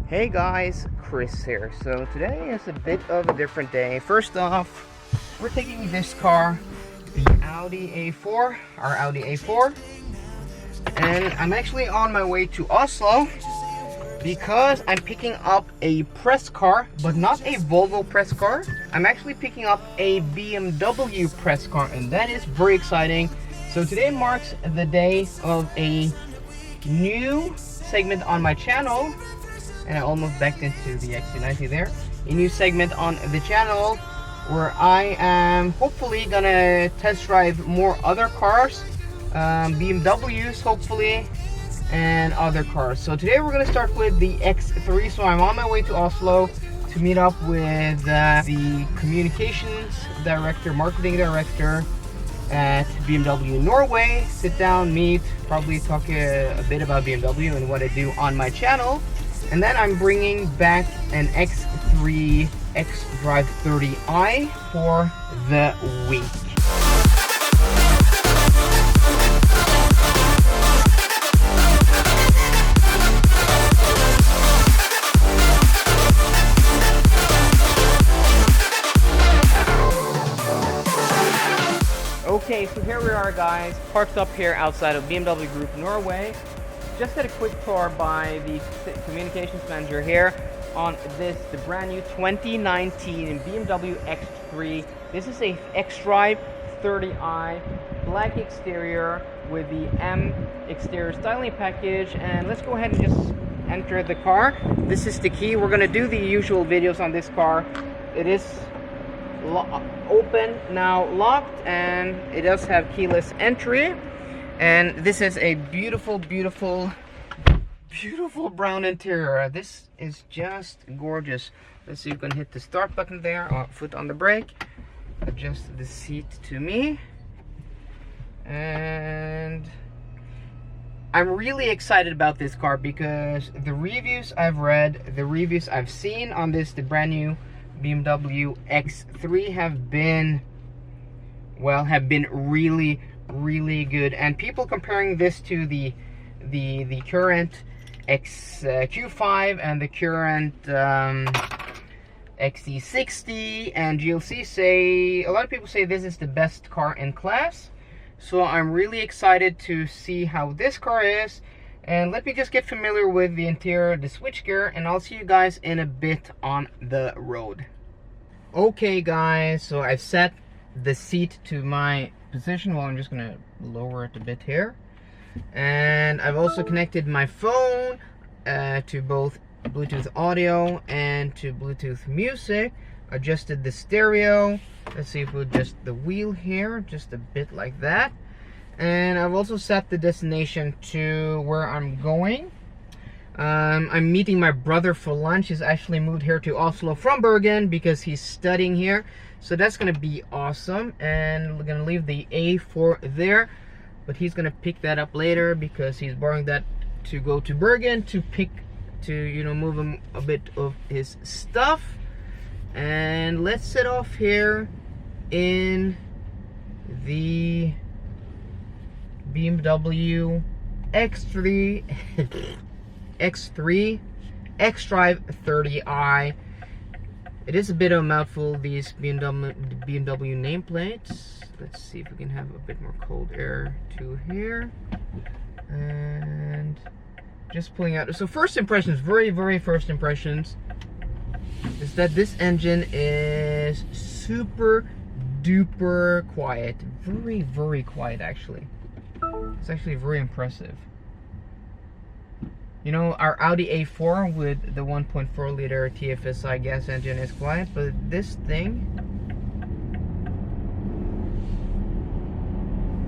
Hey guys, Chris here. So today is a bit of a different day. First off, we're taking this car, the Audi A4, our Audi A4, and I'm actually on my way to Oslo because I'm picking up a press car, but not a Volvo press car. I'm actually picking up a BMW press car, and that is very exciting. So today marks the day of a new segment on my channel. And I almost backed into the XC90 there. A new segment on the channel where I am hopefully gonna test drive more other cars, BMWs hopefully, and other cars. So today we're gonna start with the X3. So I'm on my way to Oslo to meet up with the communications director, marketing director at BMW Norway. Sit down, meet, probably talk a bit about BMW and what I do on my channel. And then I'm bringing back an X3 Xdrive30i for the week. Okay, so here we are guys, parked up here outside of BMW Group Norway. Just had a quick tour by the communications manager here on the brand new 2019 BMW X3. This is a Xdrive30i, black exterior with the M exterior styling package. And let's go ahead and just enter the car. This is the key. We're gonna do the usual videos on this car. It is open now, locked, and it does have keyless entry. And this is a beautiful, beautiful, beautiful brown interior. This is just gorgeous. Let's see if you can hit the start button there, or foot on the brake. Adjust the seat to me. And I'm really excited about this car because the reviews I've read, the reviews I've seen on this, the brand new BMW X3 have been really good, and people comparing this to the current Q5 and the current XC60 and GLC say, a lot of people say this is the best car in class. So I'm really excited to see how this car is, and let me just get familiar with the interior, the switchgear, and I'll see you guys in a bit on the road. Okay guys, so I've set the seat to my position. Well, I'm just gonna lower it a bit here, and I've also connected my phone to both Bluetooth audio and to Bluetooth music. Adjusted the stereo. Let's see if we adjust the wheel here just a bit like that. And I've also set the destination to where I'm going. I'm meeting my brother for lunch. He's actually moved here to Oslo from Bergen because he's studying here. So that's gonna be awesome, and we're gonna leave the A4 there, but he's gonna pick that up later because he's borrowing that to go to Bergen to move him a bit of his stuff. And let's set off here in the BMW X3 Xdrive30i. It is a bit of a mouthful, these BMW nameplates. Let's see if we can have a bit more cold air to here. And just pulling out. So first impressions, very first impressions, is that this engine is super duper quiet. Very quiet actually. It's actually very impressive. You know, our Audi A4 with the 1.4 liter TFSI gas engine is quiet, but this thing,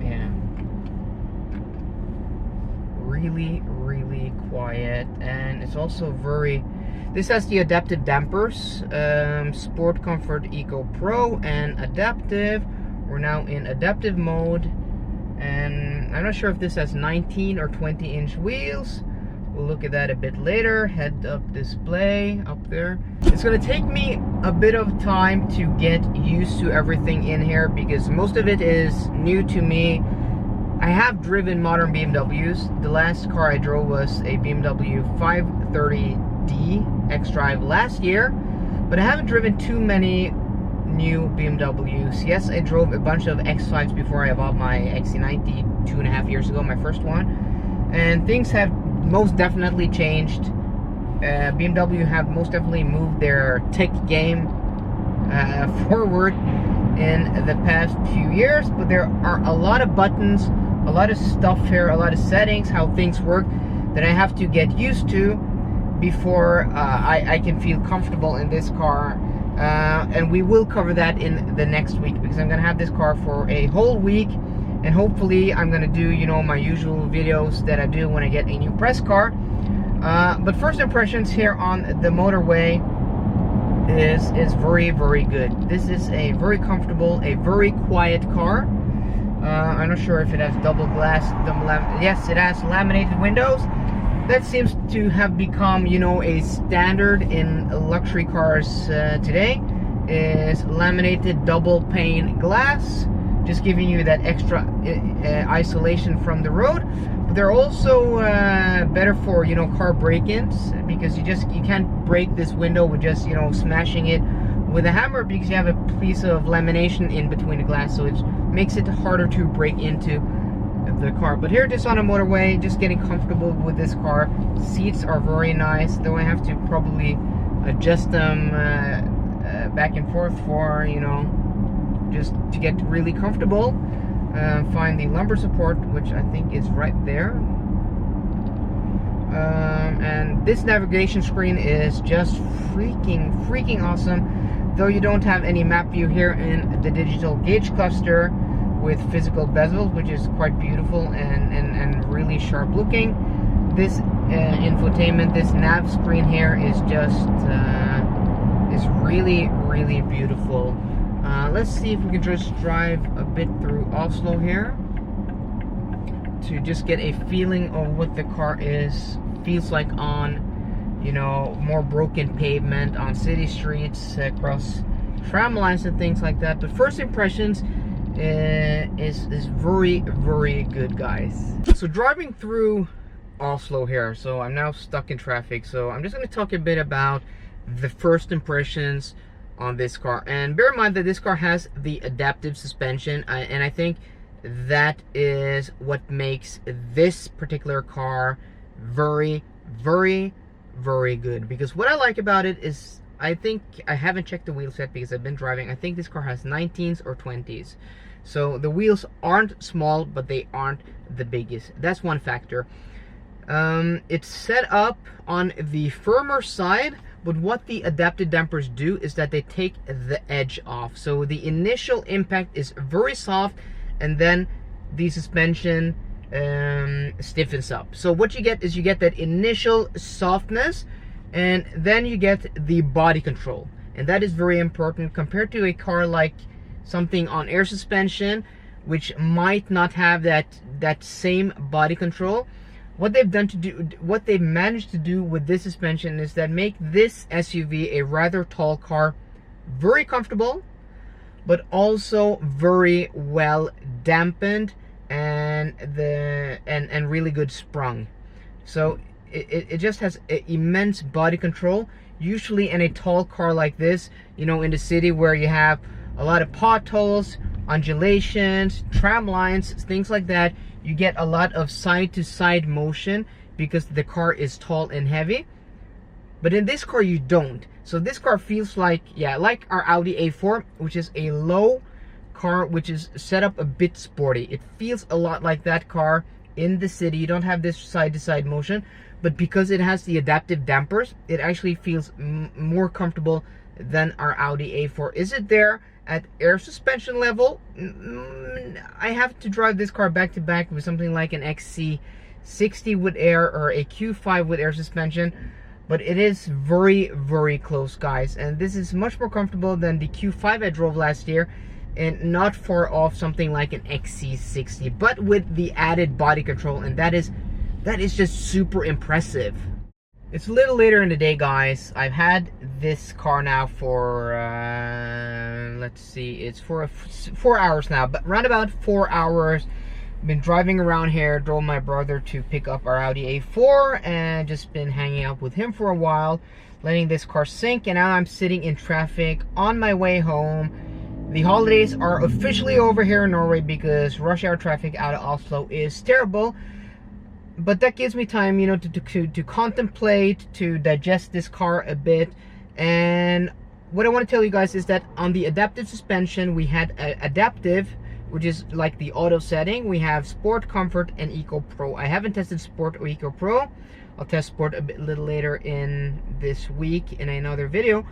yeah, really quiet. And it's also this has the adaptive dampers, Sport, Comfort, Eco Pro, and Adaptive. We're now in adaptive mode, and I'm not sure if this has 19 or 20-inch wheels. We'll look at that a bit later. Head-up display up there. It's gonna take me a bit of time to get used to everything in here because most of it is new to me. I have driven modern BMWs. The last car I drove was a BMW 530 Xdrive last year, but I haven't driven too many new BMWs. Yes, I drove a bunch of X5s before I bought my XC90 2.5 years ago, my first one, and things have most definitely changed. BMW have most definitely moved their tech game forward in the past few years, but there are a lot of buttons, a lot of stuff here, a lot of settings, how things work that I have to get used to before I can feel comfortable in this car. And we will cover that in the next week, because I'm gonna have this car for a whole week, and hopefully I'm gonna do, you know, my usual videos that I do when I get a new press car. But first impressions here on the motorway is very, very good. This is a very comfortable, a very quiet car. I'm not sure if it has double glass. Yes, it has laminated windows. That seems to have become, you know, a standard in luxury cars today, is laminated double pane glass, just giving you that extra isolation from the road. But they're also better for, you know, car break-ins, because you can't break this window with just, you know, smashing it with a hammer, because you have a piece of lamination in between the glass, so it makes it harder to break into the car. But here, just on a motorway, just getting comfortable with this car. Seats are very nice, though I have to probably adjust them back and forth for, you know, just to get really comfortable. Find the lumbar support, which I think is right there. And this navigation screen is just freaking awesome, though you don't have any map view here in the digital gauge cluster with physical bezels, which is quite beautiful and really sharp looking. This infotainment, this nav screen here is just is really beautiful. Let's see if we can just drive a bit through Oslo here to just get a feeling of what the car feels like on, you know, more broken pavement, on city streets, across tram lines and things like that. But first impressions is very good, guys. So driving through Oslo here, so I'm now stuck in traffic, so I'm just going to talk a bit about the first impressions on this car. And bear in mind that this car has the adaptive suspension, and I think that is what makes this particular car very good. Because what I like about it is, I think, I haven't checked the wheels yet because I've been driving, I think this car has 19s or 20s. So the wheels aren't small, but they aren't the biggest. That's one factor. It's set up on the firmer side, but what the adaptive dampers do is that they take the edge off. So the initial impact is very soft, and then the suspension stiffens up. So what you get is, you get that initial softness, and then you get the body control. And that is very important compared to a car like something on air suspension, which might not have that same body control. What they've managed to do with this suspension is that make this SUV, a rather tall car, very comfortable, but also very well dampened and really good sprung. So it just has immense body control. Usually in a tall car like this, you know, in the city where you have a lot of potholes, undulations, tram lines, things like that, you get a lot of side-to-side motion because the car is tall and heavy. But in this car you don't. So this car feels like, yeah, like our Audi A4, which is a low car which is set up a bit sporty. It feels a lot like that car in the city. You don't have this side-to-side motion, but because it has the adaptive dampers, it actually feels more comfortable than our Audi A4. Is it there at air suspension level? I have to drive this car back to back with something like an XC60 with air, or a Q5 with air suspension, but it is very close, guys. And this is much more comfortable than the Q5 I drove last year, and not far off something like an XC60, but with the added body control, and that is just super impressive. It's a little later in the day, guys. I've had this car now for let's see, it's for 4 hours now, but around about 4 hours Been driving around here, drove my brother to pick up our Audi A4 and just been hanging out with him for a while, letting this car sink, and now I'm sitting in traffic on my way home. The holidays are officially over here in Norway because rush hour traffic out of Oslo is terrible. But that gives me time, you know, to contemplate, to digest this car a bit. And what I want to tell you guys is that on the adaptive suspension, we had adaptive, which is like the auto setting. We have Sport, Comfort, and Eco Pro. I haven't tested Sport or Eco Pro. I'll test Sport a little later in this week in another video.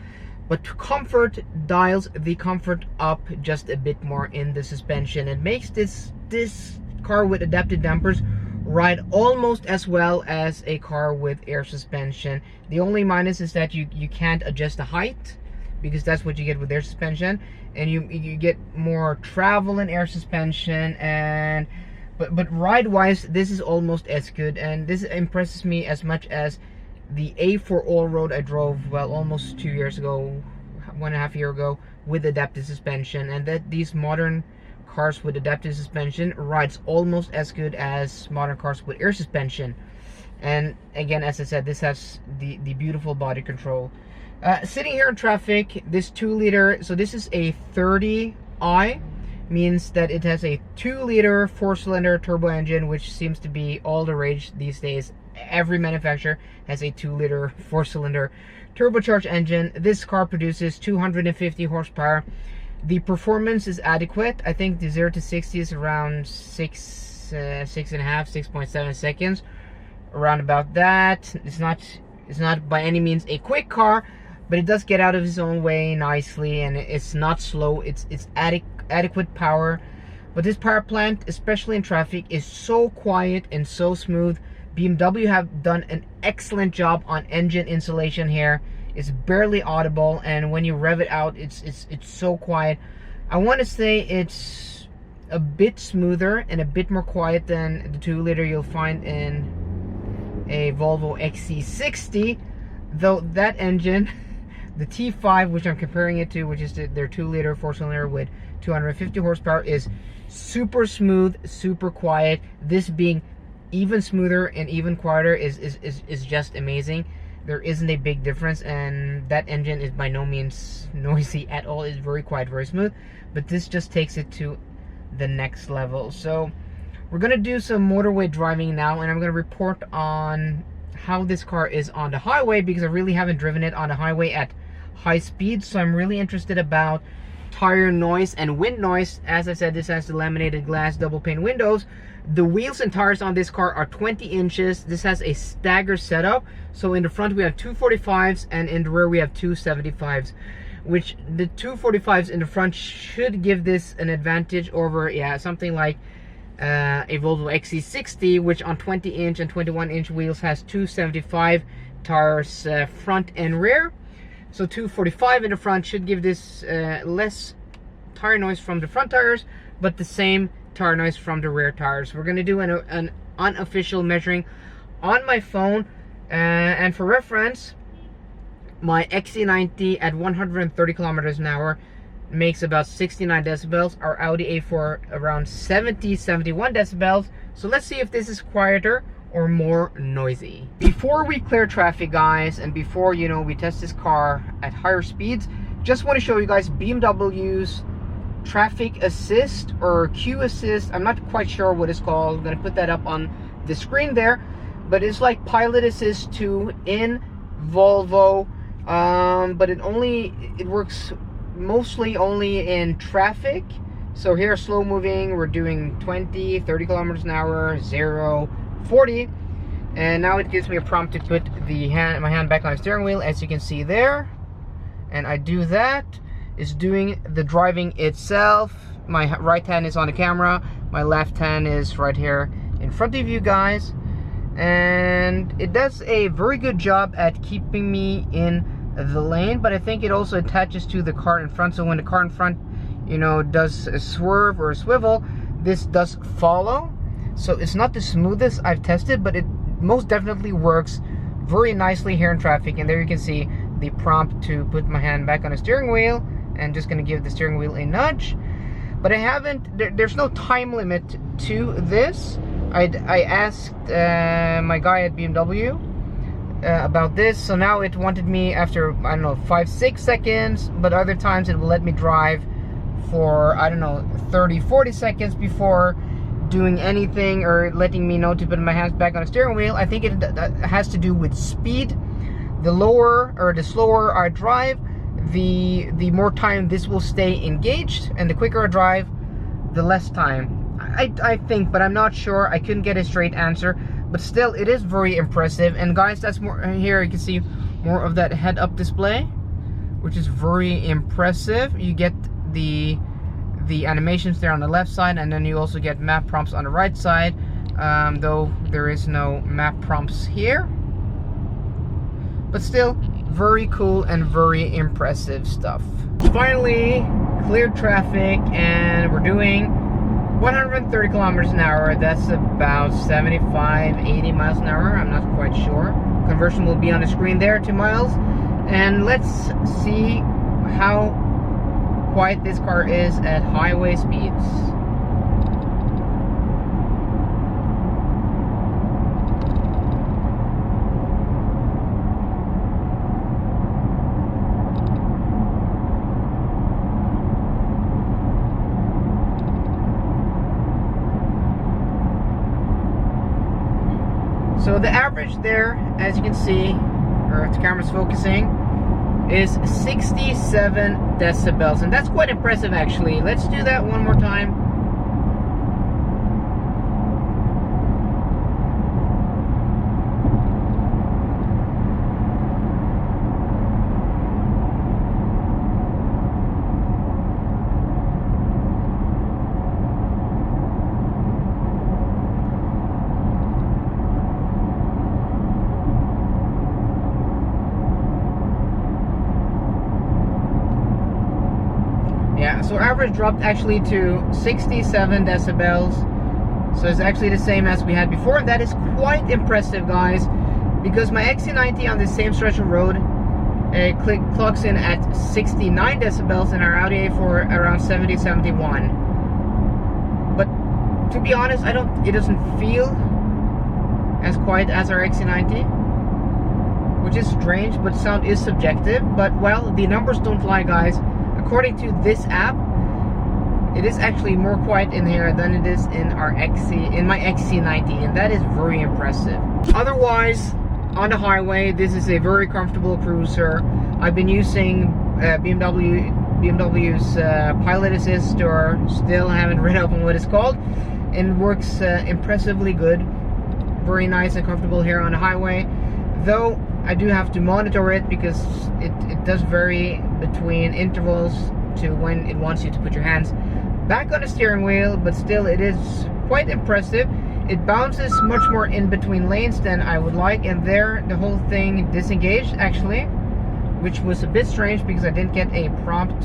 But Comfort dials the comfort up just a bit more in the suspension. It makes this car with adaptive dampers ride almost as well as a car with air suspension. The only minus is that you can't adjust the height, because that's what you get with air suspension, and you get more travel in air suspension. And but ride wise, this is almost as good, and this impresses me as much as the A4 all-road I drove, well, almost 2 years ago, 1.5 years ago, with adaptive suspension. And that these modern cars with adaptive suspension rides almost as good as modern cars with air suspension. And again, as I said, this has the beautiful body control. Sitting here in traffic, this 2-liter, so this is a 30i, means that it has a 2-liter 4-cylinder turbo engine, which seems to be all the rage these days. Every manufacturer has a 2-liter 4-cylinder turbocharged engine. This car produces 250 horsepower. The performance is adequate. I think the 0 to 60 is around 6.7 seconds, around about that. It's not by any means a quick car, but it does get out of its own way nicely, and it's not slow. It's adequate power. But this power plant, especially in traffic, is so quiet and so smooth. BMW have done an excellent job on engine insulation here. It's barely audible, and when you rev it out, it's so quiet. I want to say it's a bit smoother and a bit more quiet than the 2-liter you'll find in a Volvo XC60, though that engine, the T5, which I'm comparing it to, which is their 2-liter 4-cylinder with 250 horsepower, is super smooth, super quiet. This being even smoother and even quieter is just amazing. There isn't a big difference, and that engine is by no means noisy at all. It's very quiet, very smooth, but this just takes it to the next level. So we're gonna do some motorway driving now, and I'm gonna report on how this car is on the highway, because I really haven't driven it on the highway at high speed. So I'm really interested about tire noise and wind noise. As I said, this has the laminated glass double pane windows. The wheels and tires on this car are 20 inches. This has a stagger setup. So in the front we have 245s, and in the rear we have 275s, which the 245s in the front should give this an advantage over, yeah, something like a Volvo XC60, which on 20-inch and 21-inch wheels has 275 tires front and rear. So 245 in the front should give this less tire noise from the front tires, but the same tire noise from the rear tires. We're going to do an unofficial measuring on my phone, and for reference, my XC90 at 130 kilometers an hour makes about 69 decibels. Our Audi A4 around 71 decibels. So let's see if this is quieter or more noisy. Before we clear traffic, guys, and before, you know, we test this car at higher speeds, just want to show you guys BMW's traffic assist or Q assist. I'm not quite sure what it's called. I'm gonna put that up on the screen there, but it's like pilot assist 2 in Volvo, but it works mostly only in traffic. So here, slow moving, we're doing 20, 30 kilometers an hour, 0, 40, and now it gives me a prompt to put my hand back on the steering wheel, as you can see there, and I do that. It's doing the driving itself. My right hand is on the camera, my left hand is right here in front of you guys, and it does a very good job at keeping me in the lane, but I think it also attaches to the car in front. So when the car in front, you know, does a swerve or a swivel, this does follow. So it's not the smoothest I've tested, but it most definitely works very nicely here in traffic. And there you can see the prompt to put my hand back on the steering wheel, and just gonna give the steering wheel a nudge. But I haven't, there's no time limit to this. I asked my guy at BMW about this, so now it wanted me after, I don't know, 5-6 seconds, but other times it will let me drive for, I don't know, 30-40 seconds before doing anything or letting me know to put my hands back on the steering wheel. I think it has to do with speed. The lower or the slower I drive, the more time this will stay engaged, and the quicker I drive, the less time. I think, but I'm not sure. I couldn't get a straight answer, but still it is very impressive. And guys, that's more here. You can see more of that head-up display, which is very impressive. You get the animations there on the left side, and then you also get map prompts on the right side, though there is no map prompts here. But still, very cool and very impressive stuff. Finally, cleared traffic, and we're doing 130 kilometers an hour. That's about 75-80 miles an hour. I'm not quite sure. Conversion will be on the screen there, 2 miles. And let's see how quiet this car is at highway speeds. So the average there, as you can see, or if the camera's focusing, is 67 decibels, and that's quite impressive actually. Let's do that one more time. Yeah, so average dropped actually to 67 decibels. So it's actually the same as we had before, and that is quite impressive, guys, because my XC90 on the same stretch of road clocks in at 69 decibels, and our Audi A4 around 70-71. But to be honest, it doesn't feel as quiet as our XC90, which is strange, but sound is subjective. But well, the numbers don't lie, guys. According to this app, it is actually more quiet in here than it is in my XC90, and that is very impressive. Otherwise, on the highway, this is a very comfortable cruiser. I've been using BMW's Pilot Assist, or still haven't read up on what it's called, and it works impressively good. Very nice and comfortable here on the highway, though I do have to monitor it because it does vary between intervals to when it wants you to put your hands back on the steering wheel, but still it is quite impressive. It bounces much more in between lanes than I would like, and there the whole thing disengaged actually, which was a bit strange because I didn't get a prompt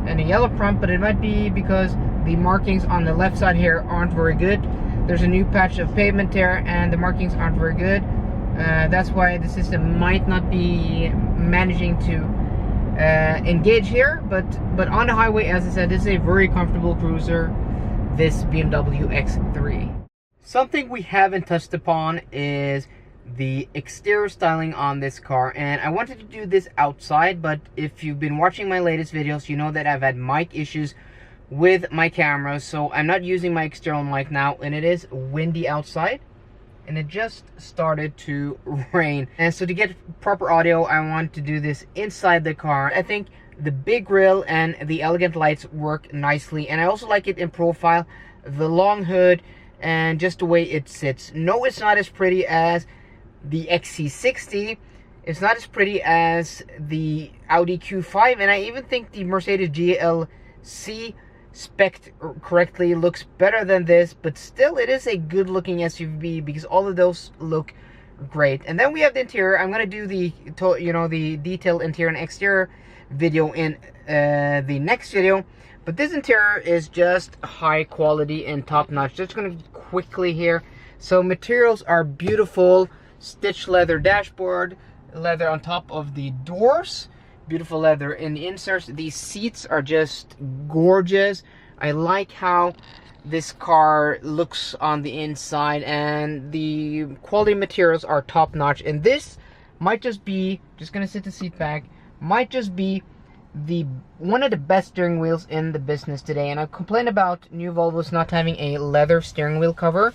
and a yellow prompt, but it might be because the markings on the left side here aren't very good. There's a new patch of pavement there and the markings aren't very good. That's why the system might not be managing to engage here, but on the highway, as I said, this is a very comfortable cruiser, this BMW X3. Something we haven't touched upon is the exterior styling on this car, and I wanted to do this outside, but if you've been watching my latest videos, you know that I've had mic issues with my camera, so I'm not using my external mic now, and it is windy outside. And it just started to rain, and so to get proper audio, I want to do this inside the car. I think the big grille and the elegant lights work nicely, and I also like it in profile, the long hood, and just the way it sits. No, it's not as pretty as the XC60, it's not as pretty as the Audi Q5, and I even think the Mercedes GLC spec'd correctly looks better than this, but still it is a good looking SUV because all of those look great. And then we have the interior. I'm going to do the detailed interior and exterior video in the next video, but this interior is just high quality and top notch. Just going to quickly here. So materials are beautiful, stitched leather dashboard, leather on top of the doors, beautiful leather in the inserts. These seats are just gorgeous, I like how this car looks on the inside, and the quality materials are top notch. And this might just be, just gonna sit the seat back, might just be one of the best steering wheels in the business today. And I complain about new Volvos not having a leather steering wheel cover.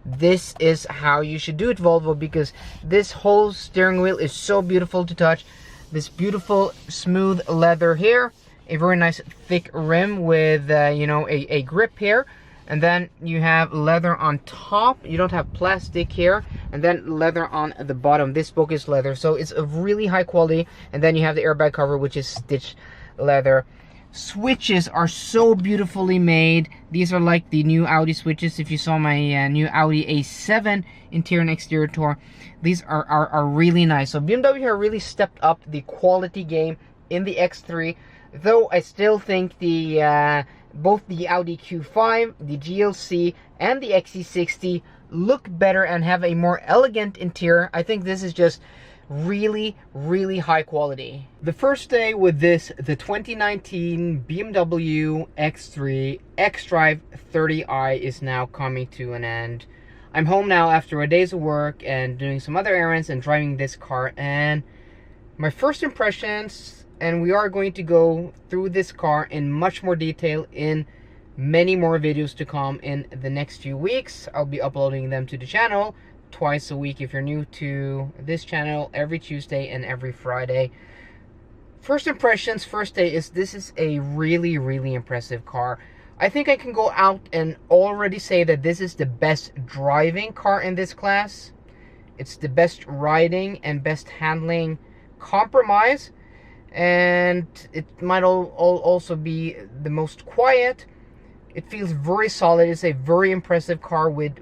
This is how you should do it, Volvo, because this whole steering wheel is so beautiful to touch. This beautiful smooth leather here, a very nice thick rim with you know, a grip here, and then you have leather on top. You don't have plastic here, and then leather on the bottom. This spoke is leather, so it's a really high quality. And then you have the airbag cover, which is stitched leather. Switches are so beautifully made. These are like the new Audi switches. If you saw my new Audi A7 interior and exterior tour, these are really nice. So BMW have really stepped up the quality game in the X3, though I still think the both the Audi Q5, the GLC, and the XC60 look better and have a more elegant interior. I think this is just really high quality. The first day with this, the 2019 BMW X3 Xdrive30i is now coming to an end. I'm home now after a day's of work and doing some other errands and driving this car, and my first impressions, and we are going to go through this car in much more detail in many more videos to come in the next few weeks. I'll be uploading them to the channel twice a week if you're new to this channel, every Tuesday and every Friday. First impressions, first day, is this is a really impressive car. I think I can go out and already say that this is the best driving car in this class. It's the best riding and best handling compromise, and it might also be the most quiet. It feels very solid. It's a very impressive car with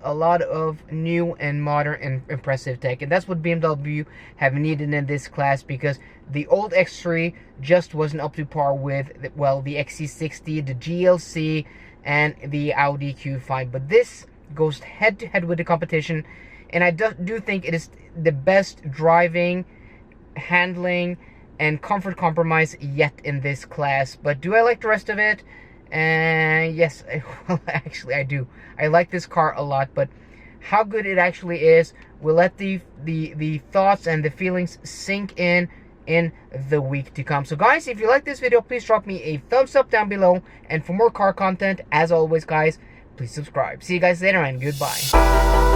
a lot of new and modern and impressive tech. And that's what BMW have needed in this class, because the old X3 just wasn't up to par with, well, the XC60, the GLC, and the Audi Q5. But this goes head to head with the competition. And I do think it is the best driving, handling, and comfort compromise yet in this class. But do I like the rest of it? And yes, well, actually I do. I like this car a lot, but how good it actually is, we'll let the thoughts and the feelings sink in the week to come. So guys, if you like this video, please drop me a thumbs up down below, and for more car content, as always guys, please subscribe. See you guys later, and goodbye.